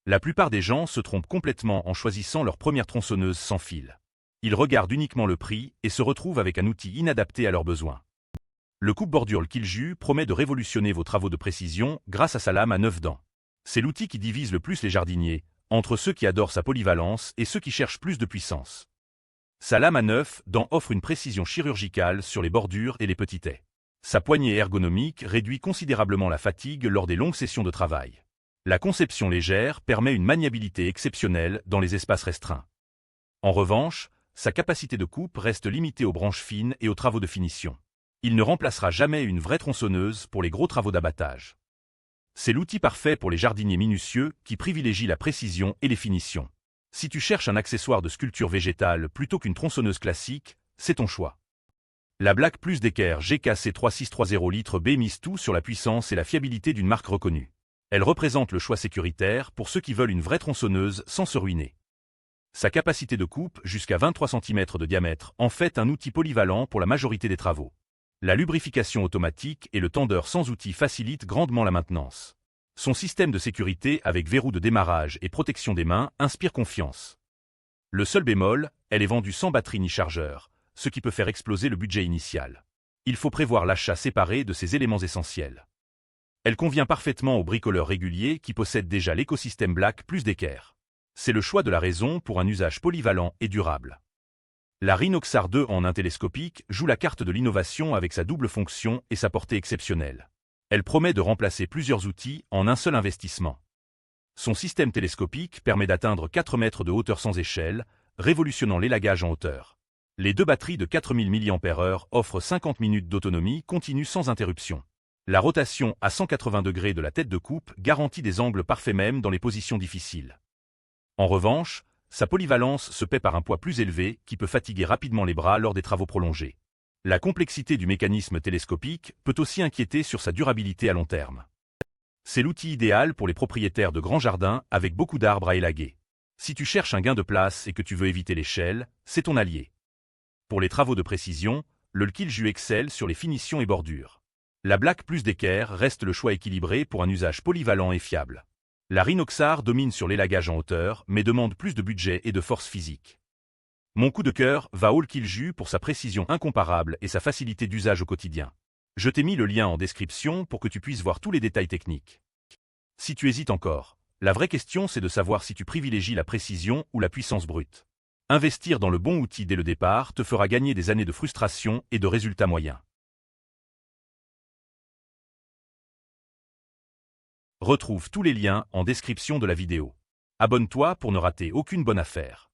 La plupart des gens se trompent complètement en choisissant leur première tronçonneuse sans fil. Ils regardent uniquement le prix et se retrouvent avec un outil inadapté à leurs besoins. Le coupe-bordure Kilju promet de révolutionner vos travaux de précision grâce à sa lame à 9 dents. C'est l'outil qui divise le plus les jardiniers, entre ceux qui adorent sa polyvalence et ceux qui cherchent plus de puissance. Sa lame à 9 dents offre une précision chirurgicale sur les bordures et les petits tais. Sa poignée ergonomique réduit considérablement la fatigue lors des longues sessions de travail. La conception légère permet une maniabilité exceptionnelle dans les espaces restreints. En revanche, sa capacité de coupe reste limitée aux branches fines et aux travaux de finition. Il ne remplacera jamais une vraie tronçonneuse pour les gros travaux d'abattage. C'est l'outil parfait pour les jardiniers minutieux qui privilégient la précision et les finitions. Si tu cherches un accessoire de sculpture végétale plutôt qu'une tronçonneuse classique, c'est ton choix. La Black Plus Decker GKC 3630 litres B mise tout sur la puissance et la fiabilité d'une marque reconnue. Elle représente le choix sécuritaire pour ceux qui veulent une vraie tronçonneuse sans se ruiner. Sa capacité de coupe, jusqu'à 23 cm de diamètre, en fait un outil polyvalent pour la majorité des travaux. La lubrification automatique et le tendeur sans outil facilitent grandement la maintenance. Son système de sécurité avec verrou de démarrage et protection des mains inspire confiance. Le seul bémol, elle est vendue sans batterie ni chargeur, ce qui peut faire exploser le budget initial. Il faut prévoir l'achat séparé de ces éléments essentiels. Elle convient parfaitement aux bricoleurs réguliers qui possèdent déjà l'écosystème Black Plus Decker. C'est le choix de la raison pour un usage polyvalent et durable. La Rhinoxar 2 en un télescopique joue la carte de l'innovation avec sa double fonction et sa portée exceptionnelle. Elle promet de remplacer plusieurs outils en un seul investissement. Son système télescopique permet d'atteindre 4 mètres de hauteur sans échelle, révolutionnant l'élagage en hauteur. Les deux batteries de 4000 mAh offrent 50 minutes d'autonomie continue sans interruption. La rotation à 180 degrés de la tête de coupe garantit des angles parfaits même dans les positions difficiles. En revanche, sa polyvalence se paie par un poids plus élevé qui peut fatiguer rapidement les bras lors des travaux prolongés. La complexité du mécanisme télescopique peut aussi inquiéter sur sa durabilité à long terme. C'est l'outil idéal pour les propriétaires de grands jardins avec beaucoup d'arbres à élaguer. Si tu cherches un gain de place et que tu veux éviter l'échelle, c'est ton allié. Pour les travaux de précision, le Kilju excelle sur les finitions et bordures. La Black Plus Decker reste le choix équilibré pour un usage polyvalent et fiable. La Rhinoxar domine sur l'élagage en hauteur, mais demande plus de budget et de force physique. Mon coup de cœur va au Kilju pour sa précision incomparable et sa facilité d'usage au quotidien. Je t'ai mis le lien en description pour que tu puisses voir tous les détails techniques. Si tu hésites encore, la vraie question c'est de savoir si tu privilégies la précision ou la puissance brute. Investir dans le bon outil dès le départ te fera gagner des années de frustration et de résultats moyens. Retrouve tous les liens en description de la vidéo. Abonne-toi pour ne rater aucune bonne affaire.